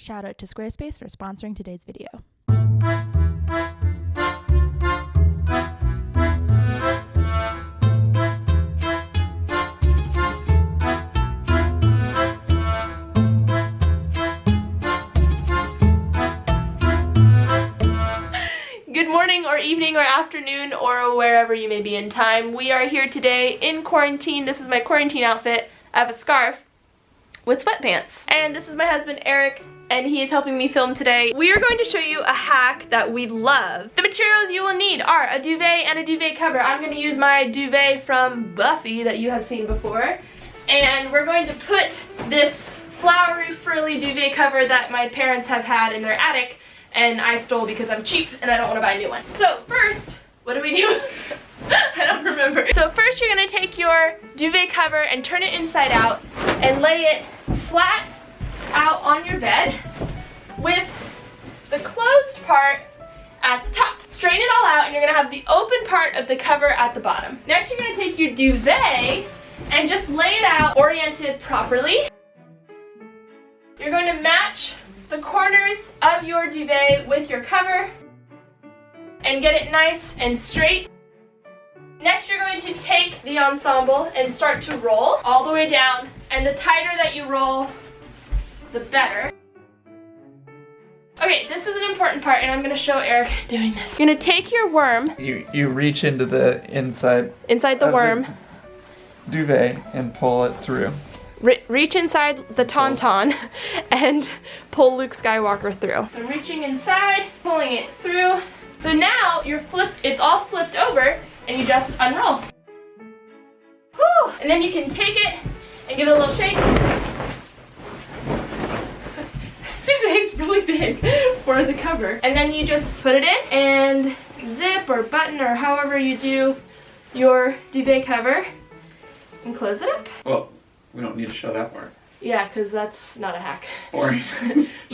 Shout out to Squarespace for sponsoring today's video. Good morning or evening or afternoon or wherever you may be in time. We are here today in quarantine. This is my quarantine outfit. I have a scarf with sweatpants. And this is my husband Eric, and he is helping me film today. We are going to show you a hack that we love. The materials you will need are a duvet and a duvet cover. I'm going to use my duvet from Buffy that you have seen before. And we're going to put this flowery frilly duvet cover that my parents have had in their attic and I stole because I'm cheap and I don't want to buy a new one. So first, what do we do? I don't remember. So first you're going to take your duvet cover and turn it inside out and lay it flat out on your bed with the closed part at the top. Straighten it all out and you're going to have the open part of the cover at the bottom. Next you're going to take your duvet and just lay it out oriented properly. You're going to match the corners of your duvet with your cover and get it nice and straight. Next you're going to take the ensemble and start to roll all the way down, and the tighter that you roll, the better. Okay, this is an important part and I'm going to show Eric doing this. You're going to take your worm. You reach into the inside the worm. The duvet and pull it through. Reach inside the tauntaun and pull Luke Skywalker through. So I'm reaching inside, pulling it through. So now it's all flipped over and you just unroll. Whew. And then you can take it and give it a little shake. This duvet is really big for the cover. And then you just put it in and zip or button or however you do your duvet cover and close it up. Well, we don't need to show that part. Yeah, because that's not a hack. Or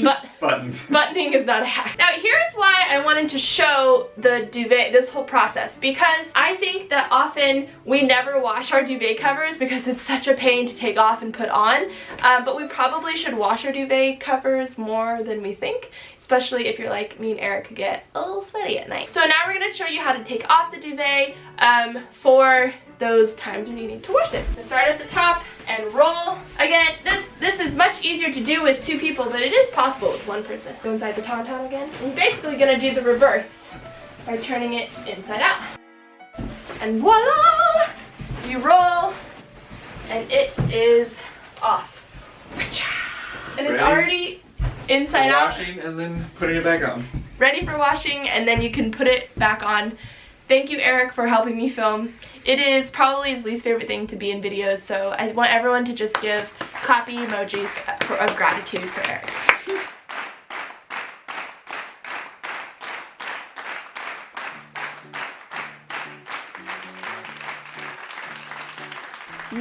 but buttons. Buttoning is not a hack. Now here's why I wanted to show the duvet, this whole process, because I think that often we never wash our duvet covers because it's such a pain to take off and put on, but we probably should wash our duvet covers more than we think, especially if you're like me and Eric could get a little sweaty at night. So now we're going to show you how to take off the duvet for those times when you need to wash it. Start at the top and roll. Again, this is much easier to do with two people, but it is possible with one person. Go inside the tauntaun again. And you're basically gonna do the reverse by turning it inside out. And voila! You roll, and it is off. And it's already inside out. Washing and then putting it back on. Ready for washing, and then you can put it back on. Thank you, Eric, for helping me film. It is probably his least favorite thing to be in videos, so I want everyone to just give clappy emojis of gratitude for Eric.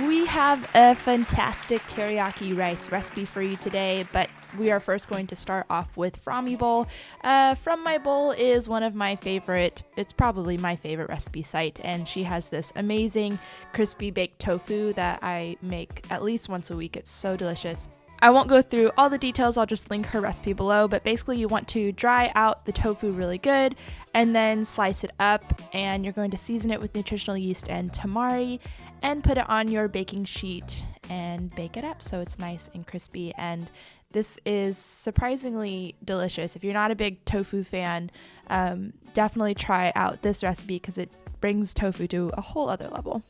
We have a fantastic teriyaki rice recipe for you today, but we are first going to start off with From My Bowl. From My Bowl is one of my favorite, it's probably my favorite recipe site, and she has this amazing crispy baked tofu that I make at least once a week. It's so delicious. I won't go through all the details, I'll just link her recipe below, but basically you want to dry out the tofu really good and then slice it up, and you're going to season it with nutritional yeast and tamari and put it on your baking sheet and bake it up so it's nice and crispy. And this is surprisingly delicious. If you're not a big tofu fan, definitely try out this recipe because it brings tofu to a whole other level.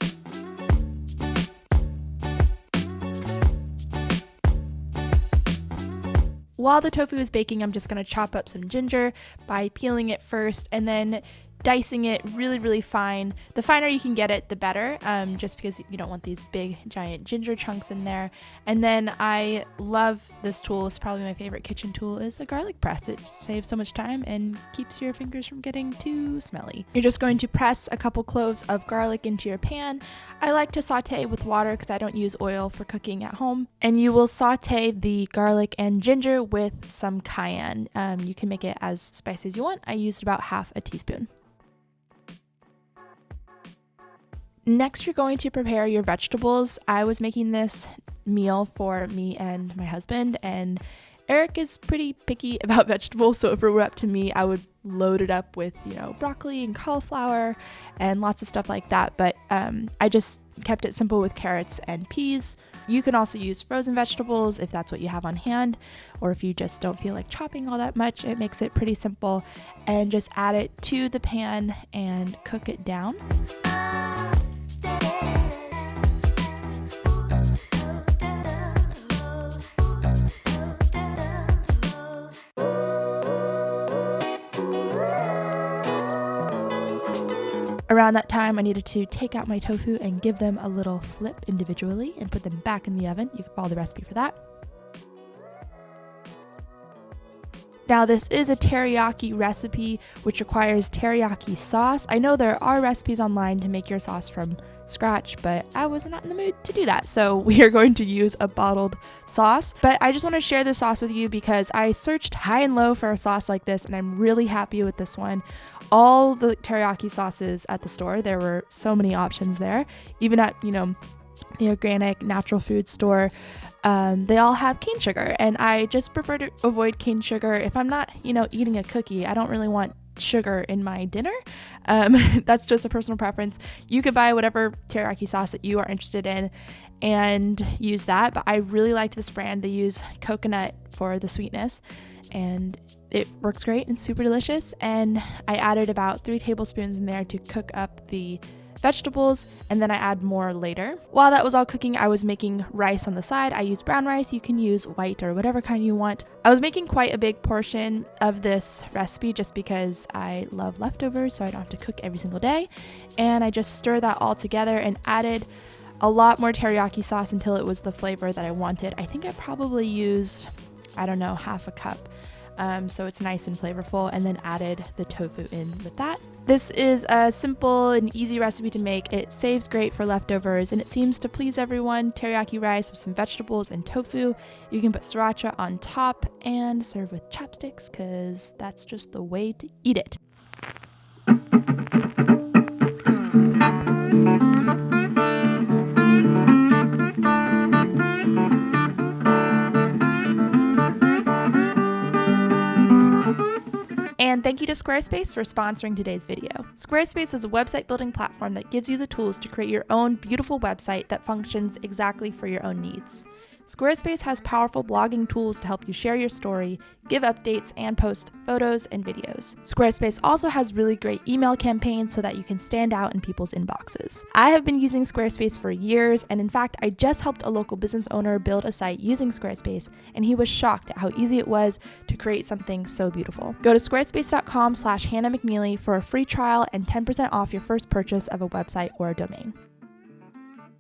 While the tofu is baking, I'm just going to chop up some ginger by peeling it first and then dicing it really fine. The finer you can get it, the better, just because you don't want these big giant ginger chunks in there. And then I love this tool. It's probably my favorite kitchen tool, is a garlic press. It saves so much time and keeps your fingers from getting too smelly. You're just going to press a couple cloves of garlic into your pan. I like to saute with water because I don't use oil for cooking at home. And you will saute the garlic and ginger with some cayenne. You can make it as spicy as you want. I used about half a teaspoon. Next, you're going to prepare your vegetables. I was making this meal for me and my husband, and Eric is pretty picky about vegetables, so if it were up to me, I would load it up with, broccoli and cauliflower and lots of stuff like that. But I just kept it simple with carrots and peas. You can also use frozen vegetables if that's what you have on hand, or if you just don't feel like chopping all that much. It makes it pretty simple, and just add it to the pan and cook it down. Around that time, I needed to take out my tofu and give them a little flip individually and put them back in the oven. You can follow the recipe for that. Now, this is a teriyaki recipe, which requires teriyaki sauce. I know there are recipes online to make your sauce from scratch, but I was not in the mood to do that. So we are going to use a bottled sauce. But I just want to share this sauce with you because I searched high and low for a sauce like this, and I'm really happy with this one. All the teriyaki sauces at the store, there were so many options there. Even at, the organic natural food store, they all have cane sugar, and I just prefer to avoid cane sugar. If I'm not, eating a cookie, I don't really want sugar in my dinner. That's just a personal preference. You could buy whatever teriyaki sauce that you are interested in and use that, but I really liked this brand. They use coconut for the sweetness, and it works great and super delicious. And I added about 3 tablespoons in there to cook up the vegetables, and then I add more later. While that was all cooking, I was making rice on the side. I use brown rice. You can use white or whatever kind you want. I was making quite a big portion of this recipe just because I love leftovers, so I don't have to cook every single day. And I just stir that all together and added a lot more teriyaki sauce until it was the flavor that I wanted. I think I probably used, half a cup. So it's nice and flavorful, and then added the tofu in with that. This is a simple and easy recipe to make. It saves great for leftovers, and it seems to please everyone. Teriyaki rice with some vegetables and tofu. You can put sriracha on top and serve with chopsticks because that's just the way to eat it. And thank you to Squarespace for sponsoring today's video. Squarespace is a website building platform that gives you the tools to create your own beautiful website that functions exactly for your own needs. Squarespace has powerful blogging tools to help you share your story, give updates, and post photos and videos. Squarespace also has really great email campaigns so that you can stand out in people's inboxes. I have been using Squarespace for years, and in fact, I just helped a local business owner build a site using Squarespace, and he was shocked at how easy it was to create something so beautiful. Go to squarespace.com/HannahMcNeely for a free trial and 10% off your first purchase of a website or a domain.